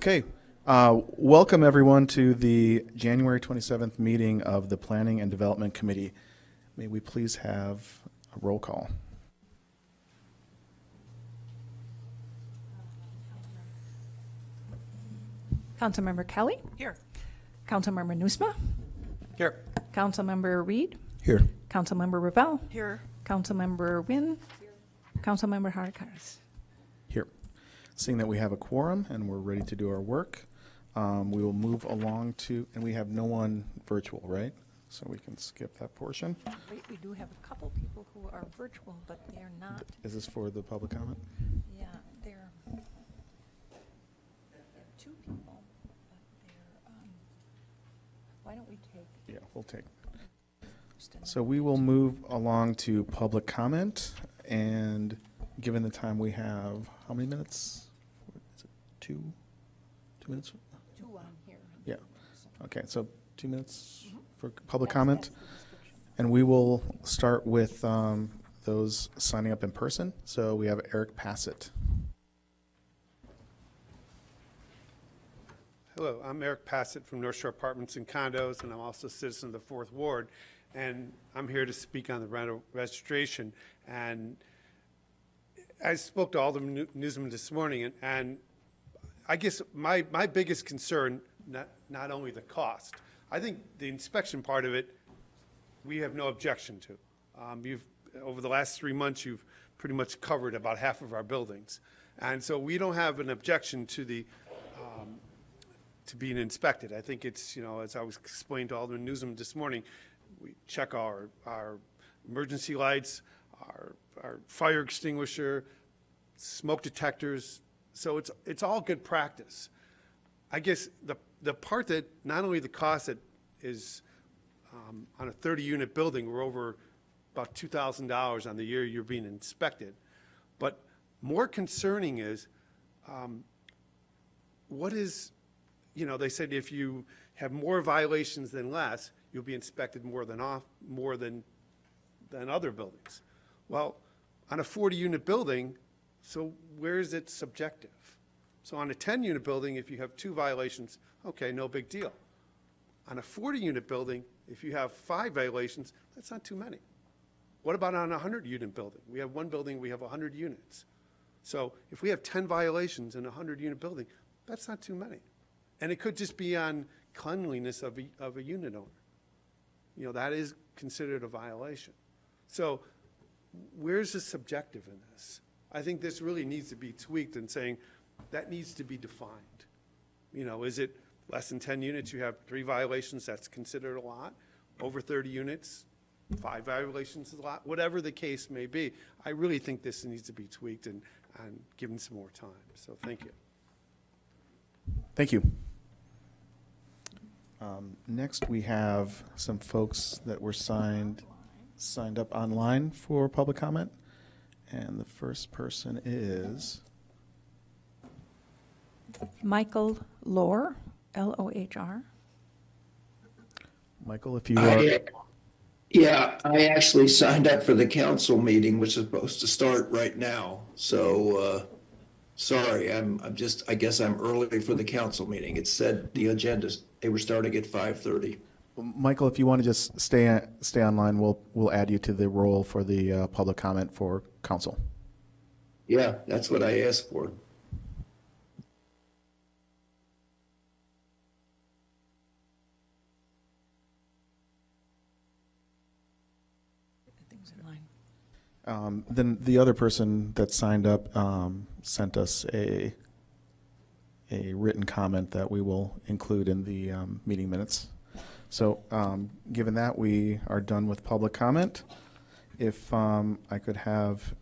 Okay, welcome everyone to the January 27th meeting of the Planning and Development Committee. May we please have a roll call? Councilmember Kelly. Here. Councilmember Nusma. Here. Councilmember Reed. Here. Councilmember Ravel. Here. Councilmember Wynn. Councilmember Harikaris. Here. Seeing that we have a quorum and we're ready to do our work, we will move along to, and we have no one virtual, right? So we can skip that portion. Wait, we do have a couple people who are virtual, but they're not, Is this for the public comment? yeah, they're, we have two people, but they're, why don't we take? Yeah, we'll take. Houston? So we will move along to public comment, and given the time we have, how many minutes? Is it 2 minutes? Two on here. Yeah. Okay, so 2 minutes for public That's- comment. that's the description. And we will start with those signing up in person. So we have Eric Passett. Hello, I'm Eric Passett from North Shore Apartments and Condos, and I'm also a citizen of the Fourth Ward. And I'm here to speak on the rental registration. And I spoke to Alderman Newsman this morning, and I guess my biggest concern, not only the cost, I think the inspection part of it, we have no objection to. Over the last 3 months, you've pretty much covered about half of our buildings. And so we don't have an objection to the to being inspected. I think it's, as I was explained to Alderman Newsom this morning, we check our emergency lights, our fire extinguisher, smoke detectors. So it's all good practice. I guess the part that not only the cost that is on a 30-unit building, we're over about $2,000 on the year you're being inspected. But more concerning is what is, they said if you have more violations than less, you'll be inspected more than other buildings. Well, on a 40-unit building, so where is it subjective? So on a 10-unit building, if you have 2 violations, okay, no big deal. On a 40-unit building, if you have 5 violations, that's not too many. What about on a 100-unit building? We have one building, we have 100 units. So if we have 10 violations in a 100-unit building, that's not too many. And it could just be on cleanliness of a unit owner. That is considered a violation. So where's the subjective in this? I think this really needs to be tweaked and saying that needs to be defined. Is it less than 10 units, you have 3 violations, that's considered a lot? Over 30 units, 5 violations is a lot? Whatever the case may be, I really think this needs to be tweaked and given some more time. So thank you. Thank you. Next, we have some folks that were signed up online for public comment. And the first person is Michael Lohr, Lohr. Michael, if you are. Yeah, I actually signed up for the council meeting, which is supposed to start right now. So, sorry, I guess I'm early for the council meeting. It said the agenda, they were starting at 5:30. Michael, if you want to just stay online, we'll add you to the roll for the public comment for council. Yeah, that's what I asked for. Things in line. Then the other person that signed up sent us a written comment that we will include in the meeting minutes. So given that, we are done with public comment. If I could have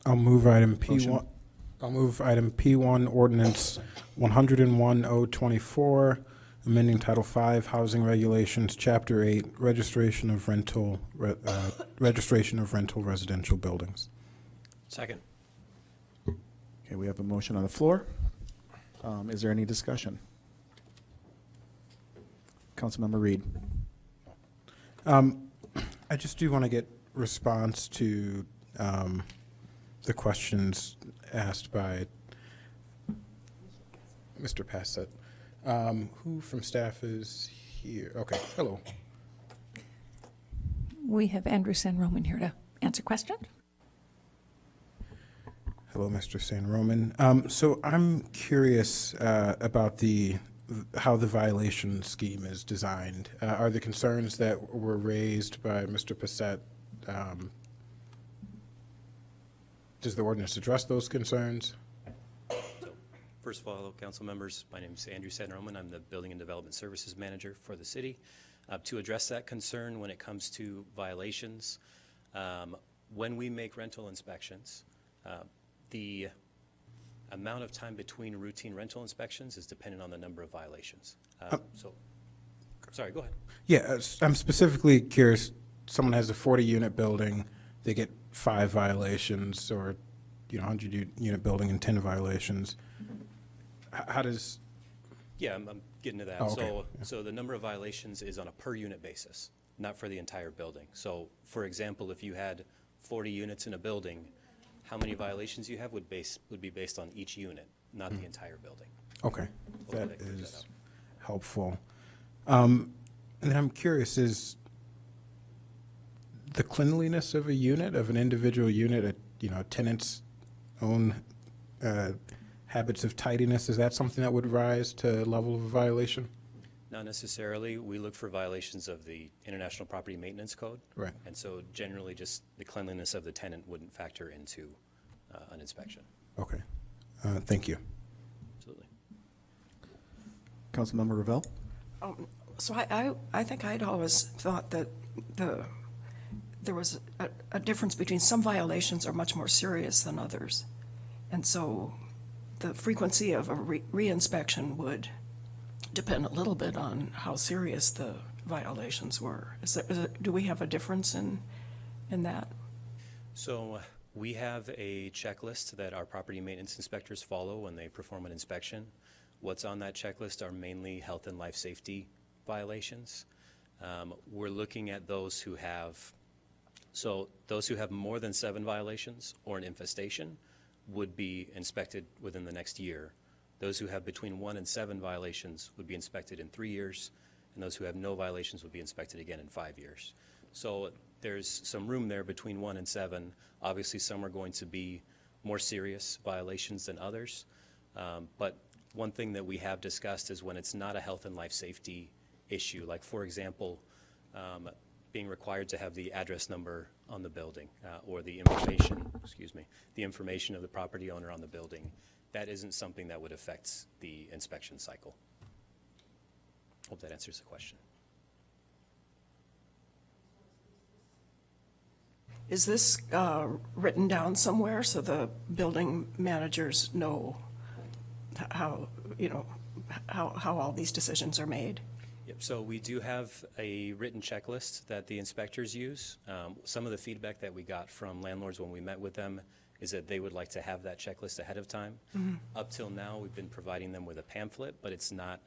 I'll move item P1. Motion. I'll move item P1, Ordinance 101-024, amending Title V, Housing Regulations, Chapter 8, registration of rental residential buildings. Second. Okay, we have a motion on the floor. Is there any discussion? Councilmember Reed. I just do want to get response to the questions asked by Mr. Passett. Who from staff is here? Okay, hello. We have Andrew San Roman here to answer questions. Hello, Mr. San Roman. So I'm curious about how the violation scheme is designed. Are the concerns that were raised by Mr. Passett, does the ordinance address those concerns? First of all, council members, my name is Andrew Sednerman. I'm the Building and Development Services Manager for the city. To address that concern when it comes to violations, when we make rental inspections, the amount of time between routine rental inspections is dependent on the number of violations. Sorry, go ahead. Yeah, I'm specifically curious, someone has a 40-unit building, they get 5 violations, or, 100-unit building and 10 violations. How does... Yeah, I'm getting to that. Oh, okay. So the number of violations is on a per unit basis, not for the entire building. So, for example, if you had 40 units in a building, how many violations you have would be based on each unit, not the entire building. Okay, Hopefully that clears is up. helpful. And then I'm curious, is the cleanliness of a unit, of an individual unit, a tenant's own habits of tidiness, is that something that would rise to level of a violation? Not necessarily. We look for violations of the International Property Maintenance Code. Right. And so generally just the cleanliness of the tenant wouldn't factor into an inspection. Okay, thank you. Absolutely. Councilmember Ravel? So I think I'd always thought that there was a difference between some violations are much more serious than others. And so the frequency of a reinspection would depend a little bit on how serious the violations were. Do we have a difference in that? So we have a checklist that our property maintenance inspectors follow when they perform an inspection. What's on that checklist are mainly health and life safety violations. We're looking at those who have more than 7 violations or an infestation would be inspected within the next year. Those who have between 1 and 7 violations would be inspected in 3 years, and those who have no violations would be inspected again in 5 years. So there's some room there between 1 and 7. Obviously, some are going to be more serious violations than others. But one thing that we have discussed is when it's not a health and life safety issue, like for example, being required to have the address number on the building or the information of the property owner on the building. That isn't something that would affect the inspection cycle. Hope that answers the question. Is this written down somewhere so the building managers know how all these decisions are made? Yep, so we do have a written checklist that the inspectors use. Some of the feedback that we got from landlords when we met with them is that they would like to have that checklist ahead of time. Mm-hmm. Up till now, we've been providing them with a pamphlet, but it's not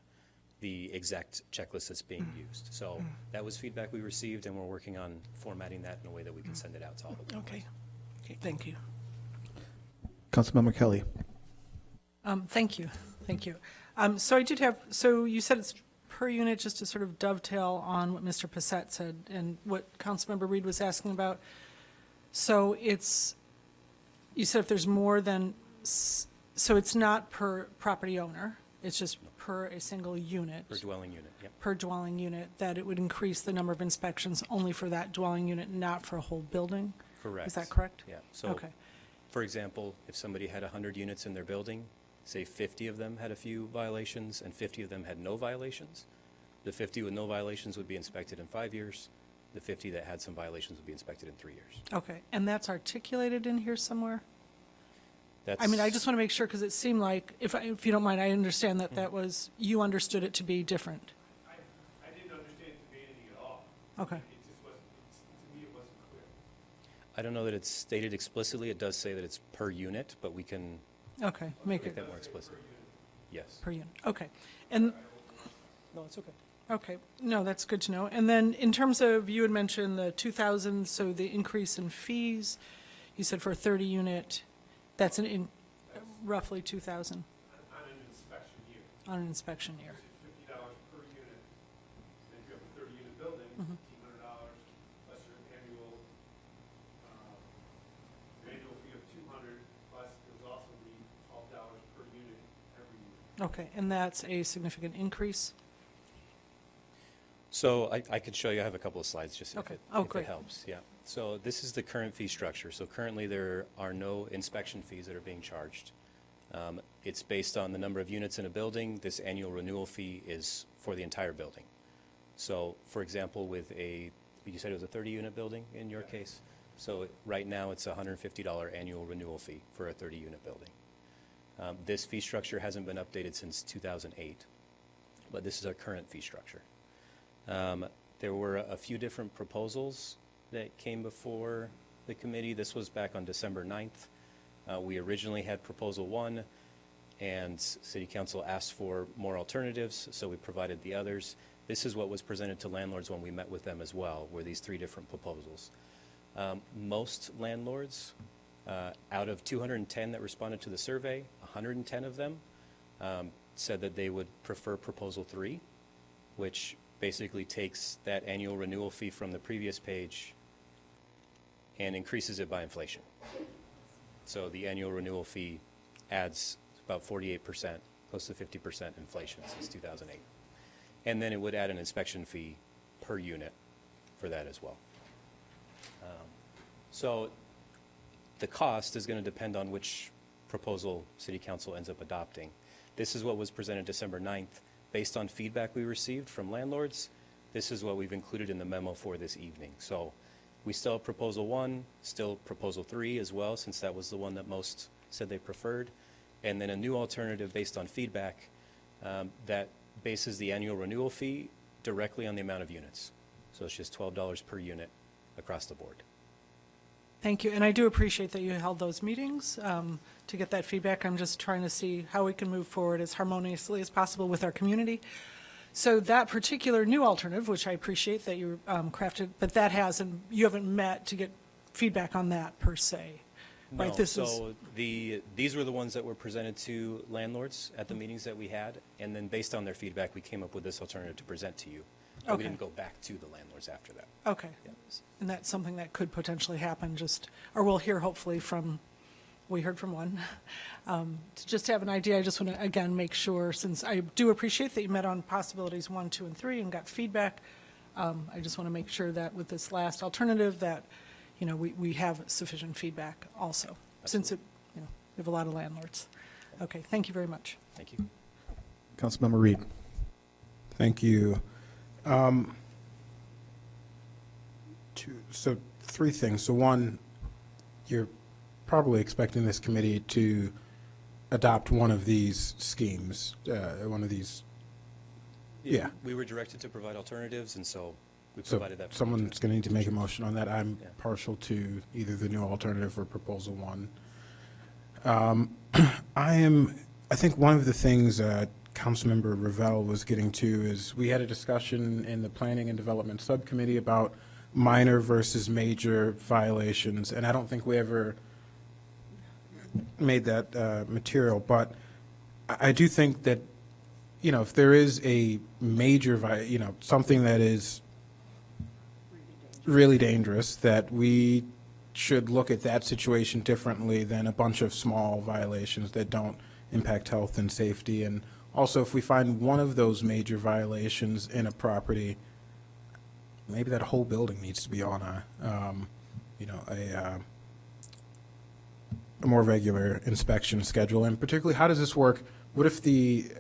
the exact checklist that's being used. So that was feedback we received, and we're working on formatting that in a way that we can send it out to all the Okay, thank you. Councilmember Kelly? Thank you. So I did have, so you said it's per unit, just to sort of dovetail on what Mr. Passett said and what Councilmember Reed was asking about. So you said if there's more than, so it's not per property owner, it's just per a single unit. Per dwelling unit, yep. Per dwelling unit, that it would increase the number of inspections only for that dwelling unit, not for a whole building? Correct. Is that correct? Yeah. So, Okay. for example, if somebody had 100 units in their building, say 50 of them had a few violations and 50 of them had no violations, the 50 with no violations would be inspected in 5 years. The 50 that had some violations would be inspected in 3 years. Okay, and that's articulated in here somewhere? That's, I mean, I just want to make sure, because it seemed like, if you don't mind, I understand that that was, you understood it to be different. I didn't understand it to be anything at all. Okay. It just wasn't, to me, it wasn't clear. I don't know that it's stated explicitly. It does say that it's per unit, but we can Okay, make make it that more explicit. Yes. per unit. Okay. And, No, it's okay. okay, no, that's good to know. And then in terms of, you had mentioned the 2,000, so the increase in fees, you said for a 30 unit, that's roughly 2,000. On an inspection year. on an inspection year. $50 per unit. And if you have a 30-unit building, $1,500 plus your annual fee of $200, plus there's also the $12 per unit every year. Okay, and that's a significant increase? So I could show you, I have a couple of slides just Okay. if Oh, it great. helps. Yeah. So this is the current fee structure. So currently there are no inspection fees that are being charged. It's based on the number of units in a building. This annual renewal fee is for the entire building. So for example, with you said it was a 30-unit building in your case? So right now it's a $150 annual renewal fee for a 30-unit building. This fee structure hasn't been updated since 2008, but this is our current fee structure. There were a few different proposals that came before the committee. This was back on December 9th. We originally had Proposal 1, and City Council asked for more alternatives, so we provided the others. This is what was presented to landlords when we met with them as well, were these 3 different proposals. Most landlords, out of 210 that responded to the survey, 110 of them said that they would prefer Proposal 3, which basically takes that annual renewal fee from the previous page and increases it by inflation. So the annual renewal fee adds about 48%, close to 50% inflation since 2008. And then it would add an inspection fee per unit for that as well. So the cost is going to depend on which proposal City Council ends up adopting. This is what was presented December 9th. Based on feedback we received from landlords, this is what we've included in the memo for this evening. So we still have Proposal 1, still Proposal 3 as well, since that was the one that most said they preferred, and then a new alternative based on feedback that bases the annual renewal fee directly on the amount of units. So it's just $12 per unit across the board. Thank you, and I do appreciate that you held those meetings to get that feedback. I'm just trying to see how we can move forward as harmoniously as possible with our community. So that particular new alternative, which I appreciate that you crafted, but you haven't met to get feedback on that per se, right? No, so these were the ones that were presented to landlords at the meetings that we had, and then based on their feedback, we came up with this alternative to present to you. But we Okay. didn't go back to the landlords after that. Okay, and that's something that could potentially happen, or we'll hear hopefully we heard from one. To just have an idea, I just want to, again, make sure, since I do appreciate that you met on possibilities 1, 2, and 3 and got feedback, I just want to make sure that with this last alternative that, we have sufficient feedback also, since we have a lot of landlords. Okay, thank you very much. Thank you. Councilmember Reed. Thank you. So 3 things. So 1, you're probably expecting this committee to adopt one of these schemes, one of these. Yeah. We were directed to provide alternatives, and so we So provided that. for someone's going to need to make a commissioners. motion on that. I'm Yeah. partial to either the new alternative or Proposal 1. I think one of the things Councilmember Revelle was getting to is we had a discussion in the Planning and Development Subcommittee about minor versus major violations, and I don't think we ever made that material, but I do think that, if there is a major, something that is really dangerous, that we should look at that situation differently than a bunch of small violations that don't impact health and safety. And also, if we find one of those major violations in a property, maybe that whole building needs to be on a more regular inspection schedule. And particularly, how does this work? What if the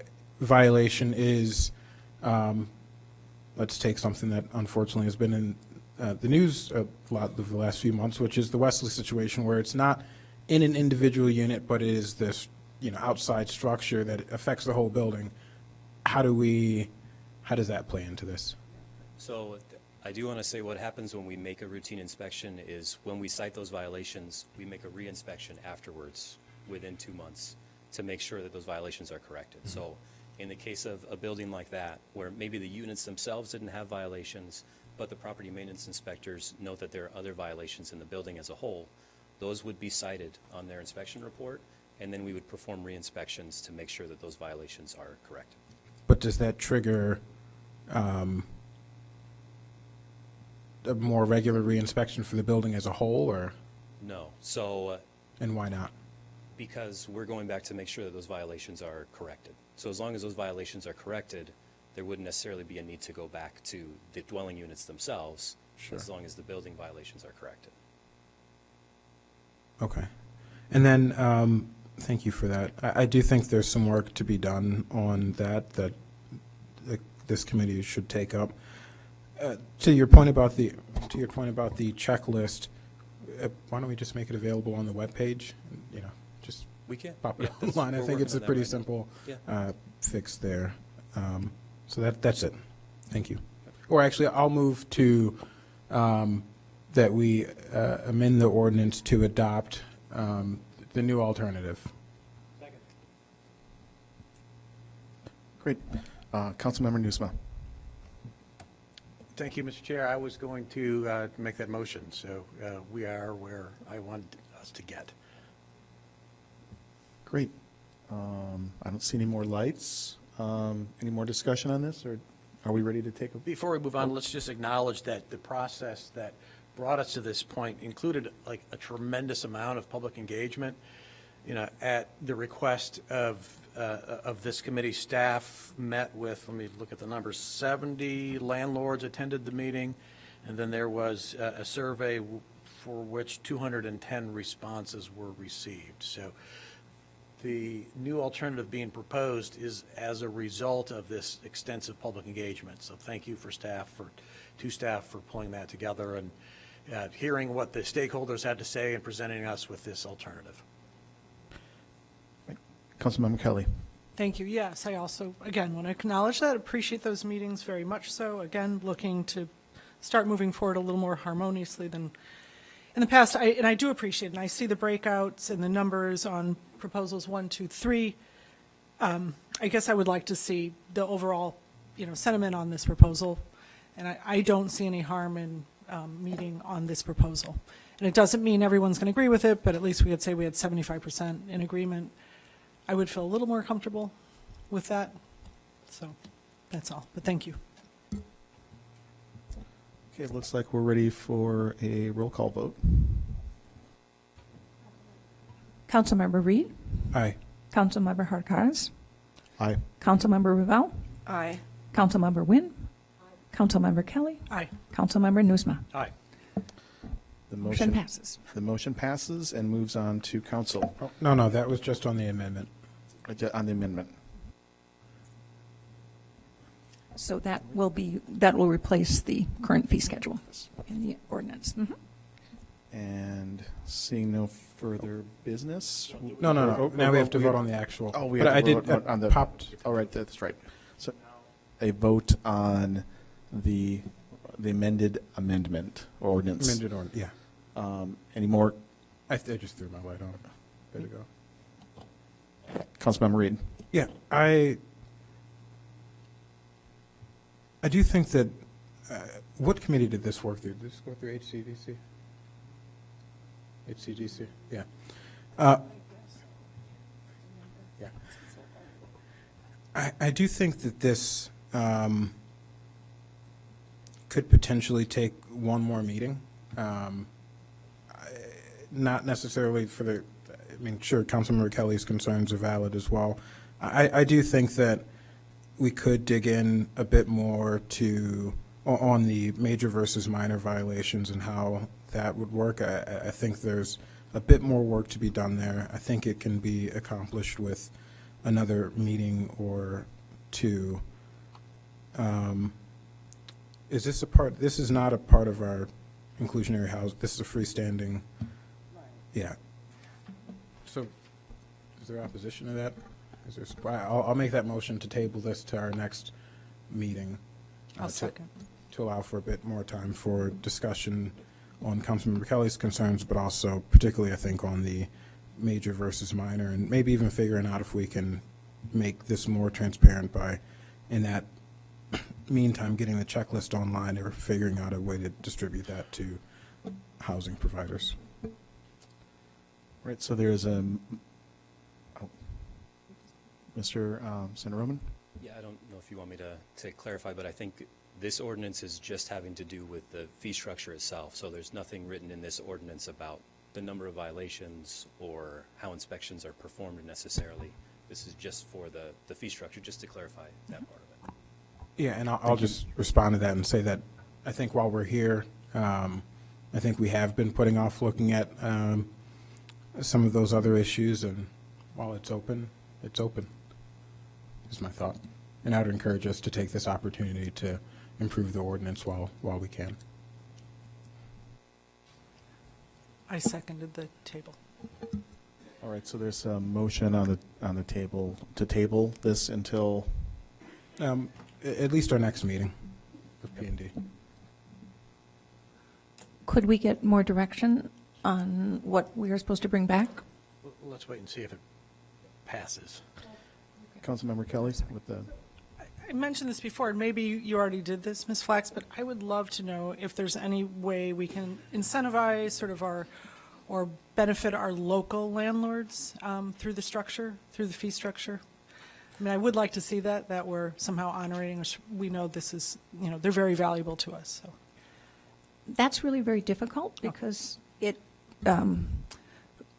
violation is, let's take something that unfortunately has been in the news a lot of the last few months, which is the Wesley situation, where it's not in an individual unit, but it is this, outside structure that affects the whole building. How does that play into this? So I do want to say what happens when we make a routine inspection is when we cite those violations, we make a re-inspection afterwards within 2 months to make sure that those violations are corrected. So in the case of a building like that, where maybe the units themselves didn't have violations, but the property maintenance inspectors note that there are other violations in the building as a whole, those would be cited on their inspection report, and then we would perform re-inspections to make sure that those violations are correct. But does that trigger a more regular reinspection for the building as a whole, or, No. So and why not? because we're going back to make sure that those violations are corrected. So as long as those violations are corrected, there wouldn't necessarily be a need to go back to the dwelling units themselves, as long as the building violations are corrected. Okay. And then, thank you for that. I do think there's some work to be done on that this committee should take up. To your point about the checklist, why don't we just make it available on the webpage? You know, just We can. pop Yeah, it that's- online. I we're think working it's on a that pretty right now. simple Yeah. fix there. So that's it. Thank you. Or actually, I'll move to that we amend the ordinance to adopt the new alternative. Great. Councilmember Nusma. Thank you, Mr. Chair. I was going to make that motion, so we are where I wanted us to get. Great. I don't see any more lights. Any more discussion on this, or are we ready to take a? Before we move on, let's just acknowledge that the process that brought us to this point included like a tremendous amount of public engagement. You know, at the request of this committee, staff met with, let me look at the numbers, 70 landlords attended the meeting, and then there was a survey for which 210 responses were received. So the new alternative being proposed is as a result of this extensive public engagement. So thank you to staff for pulling that together and hearing what the stakeholders had to say and presenting us with this alternative. Councilmember Kelly. Thank you. Yes, I also, again, want to acknowledge that, appreciate those meetings very much so. Again, looking to start moving forward a little more harmoniously than in the past. And I do appreciate it, and I see the breakouts and the numbers on proposals 1, 2, 3. I guess I would like to see the overall, sentiment on this proposal, and I don't see any harm in meeting on this proposal. And it doesn't mean everyone's going to agree with it, but at least we could say we had 75% in agreement. I would feel a little more comfortable with that. So that's all. But thank you. Okay, it looks like we're ready for a roll call vote. Councilmember Reed, Aye. Councilmember Harkaras, Aye. Councilmember Ravel, Aye. Councilmember Wynn, Councilmember Kelly, Aye. Councilmember Nusma. Aye. The Motion passes. The motion passes and moves on to council Oh, no, that was just on the amendment. on the amendment. So that will replace the current fee schedule in the ordinance. Mhm. And seeing no further business. No. Now we have to vote on the. the actual. Oh, we But have to I did vote on the. popped. Oh, right, that's right. So a vote on the amended amendment ordinance. Amended or, yeah. Any more? I just threw my light on. There you go. Councilmember Reed. Yeah, I do think that, what committee did this work through? Did this go through HCDC? HCDC, yeah. Yeah. I do think that this could potentially take one more meeting. Not necessarily for the, sure, Councilmember Kelly's concerns are valid as well. I do think that we could dig in a bit more on the major versus minor violations and how that would work. I think there's a bit more work to be done there. I think it can be accomplished with another meeting or two. Is this this is not a part of our inclusionary house, this is a freestanding, yeah. So, is there opposition to that? I'll make that motion to table this to our next meeting. I'll second. To allow for a bit more time for discussion on Councilmember Kelly's concerns, but also particularly, I think, on the major versus minor, and maybe even figuring out if we can make this more transparent by, in that meantime, getting the checklist online or figuring out a way to distribute that to housing providers. Right, so there's a Mr. Roman? Yeah, I don't know if you want me to clarify, but I think this ordinance is just having to do with the fee structure itself. So there's nothing written in this ordinance about the number of violations or how inspections are performed necessarily. This is just for the fee structure, just to clarify that part of it. Yeah, and I'll just respond to that and say that I think while we're here, I think we have been putting off looking at some of those other issues, and while it's open, is my thought. And I would encourage us to take this opportunity to improve the ordinance while we can. I seconded the table. All right, so there's a motion on the table to table this until, At least our next meeting of P&D. Could we get more direction on what we are supposed to bring back? Let's wait and see if it passes. Councilmember Kelly with the, I mentioned this before, and maybe you already did this, Ms. Flax, but I would love to know if there's any way we can incentivize sort of or benefit our local landlords through the structure, through the fee structure. I mean, I would like to see that we're somehow honoring, we know this is, they're very valuable to us, so. That's really very difficult because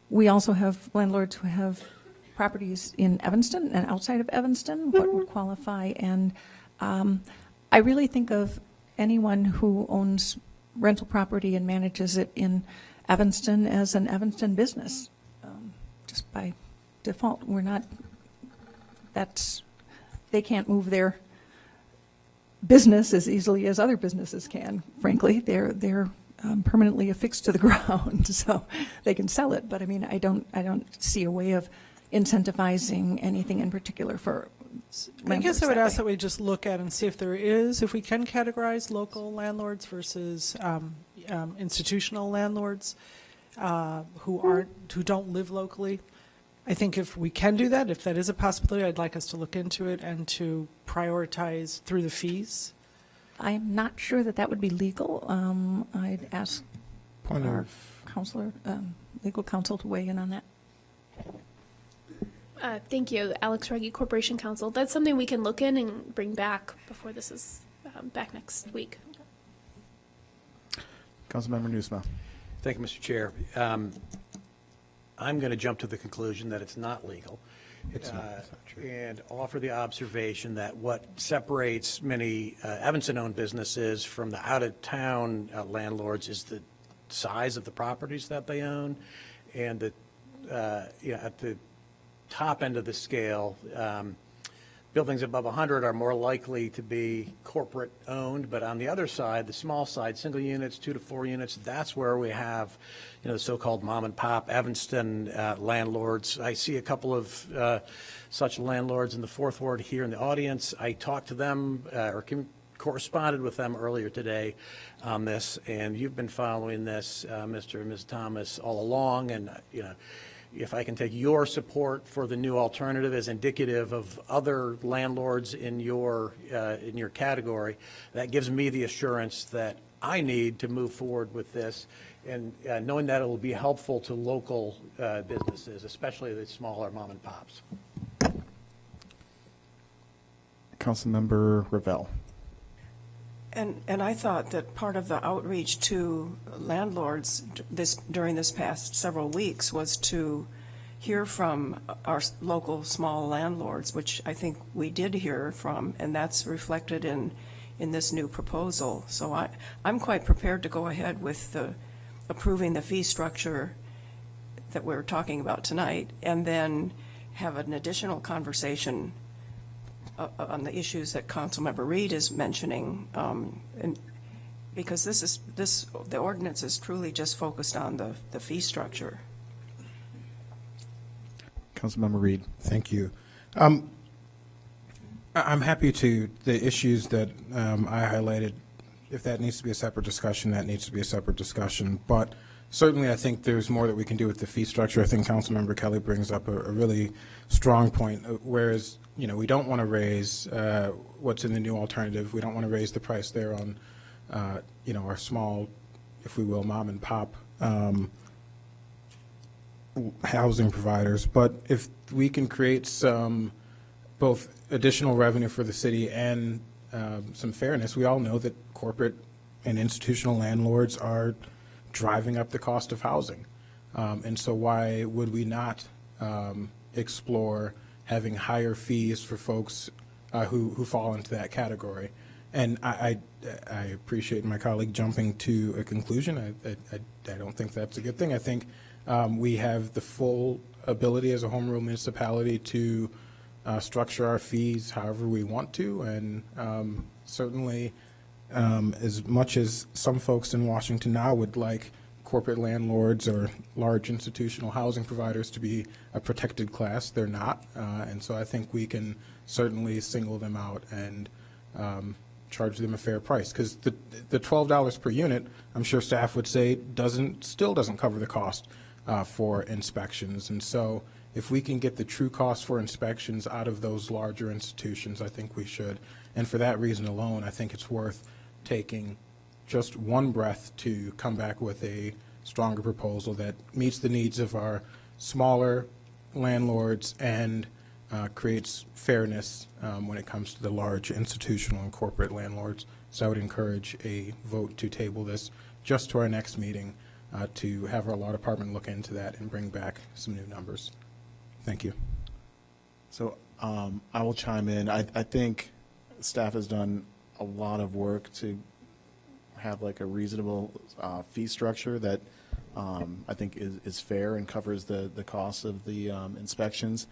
we also have landlords who have properties in Evanston and outside of Evanston, what would qualify. And I really think of anyone who owns rental property and manages it in Evanston as an Evanston business, just by default. They can't move their business as easily as other businesses can, frankly. They're permanently affixed to the ground, so they can sell it. But I mean, I don't see a way of incentivizing anything in particular for I guess landlords I would ask way. that we just look at and see if there is, if we can categorize local landlords versus institutional landlords who don't live locally. I think if we can do that, if that is a possibility, I'd like us to look into it and to prioritize through the fees. I'm not sure that would be legal. I'd ask Point our of, counselor, legal counsel to weigh in on that. Thank you, Alex Reggie, Corporation Counsel. That's something we can look in and bring back before this is back next week. Councilmember Nusma. Thank you, Mr. Chair. I'm going to jump to the conclusion that it's not legal. It's not true. And offer the observation that what separates many Evanston-owned businesses from the out-of-town landlords is the size of the properties that they own, and that at the top end of the scale, buildings above 100 are more likely to be corporate owned, but on the other side, the small side, single units, 2 to 4 units, that's where we have, the so-called mom and pop Evanston landlords. I see a couple of such landlords in the Fourth Ward here in the audience. I talked to them corresponded with them earlier today on this, and you've been following this, Mr. and Ms. Thomas, all along, and if I can take your support for the new alternative as indicative of other landlords in your category, that gives me the assurance that I need to move forward with this, and knowing that it will be helpful to local businesses, especially the smaller mom and pops. Councilmember Ravel. And I thought that part of the outreach to landlords during this past several weeks was to hear from our local small landlords, which I think we did hear from, and that's reflected in this new proposal. So I'm quite prepared to go ahead with approving the fee structure that we're talking about tonight, and then have an additional conversation on the issues that Councilmember Reed is mentioning, and because the ordinance is truly just focused on the fee structure. Councilmember Reed. Thank you. I'm happy to, the issues that I highlighted, if that needs to be a separate discussion, that needs to be a separate discussion. But certainly I think there's more that we can do with the fee structure. I think Councilmember Kelly brings up a really strong point, whereas we don't want to raise what's in the new alternative. We don't want to raise the price there on, our small, if we will, mom and pop housing providers. But if we can create some both additional revenue for the city and some fairness. We all know that corporate and institutional landlords are driving up the cost of housing. And so why would we not explore having higher fees for folks who fall into that category? And I appreciate my colleague jumping to a conclusion. I don't think that's a good thing. I think we have the full ability as a home rule municipality to structure our fees however we want to, and certainly as much as some folks in Washington now would like corporate landlords or large institutional housing providers to be a protected class, they're not. And so I think we can certainly single them out and charge them a fair price, because the $12 per unit, I'm sure staff would say, still doesn't cover the cost for inspections. And so if we can get the true cost for inspections out of those larger institutions, I think we should. And for that reason alone, I think it's worth taking just one breath to come back with a stronger proposal that meets the needs of our smaller landlords and creates fairness when it comes to the large institutional and corporate landlords. So I would encourage a vote to table this just to our next meeting to have our law department look into that and bring back some new numbers. Thank you. So I will chime in. I think staff has done a lot of work to have like a reasonable fee structure that I think is fair and covers the costs of the inspections.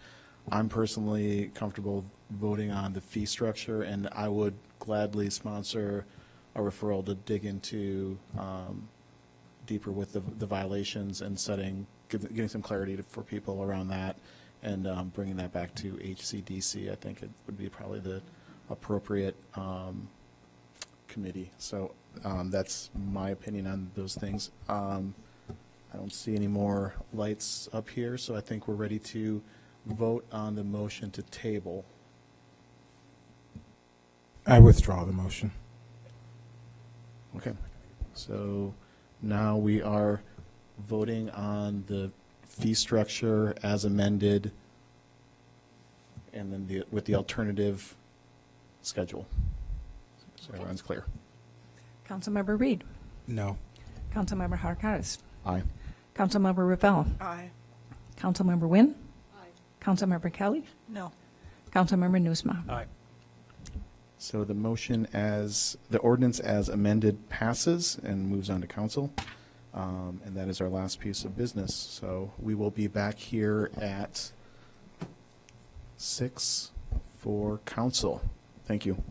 I'm personally comfortable voting on the fee structure, and I would gladly sponsor a referral to dig into deeper with the violations and getting some clarity for people around that, and bringing that back to HCDC. I think it would be probably the appropriate committee. So that's my opinion on those things. I don't see any more lights up here, so I think we're ready to vote on the motion to table. I withdraw the motion. Okay. So now we are voting on the fee structure as amended, and then with the alternative schedule. So everyone's clear. Councilmember Reed. No. Councilmember Harkaris. Aye. Councilmember Ravel. Aye. Councilmember Wynn. Aye. Councilmember Kelly. No. Councilmember Nusma. Aye. So the ordinance as amended passes and moves on to council. And that is our last piece of business. So we will be back here at 6 for council. Thank you.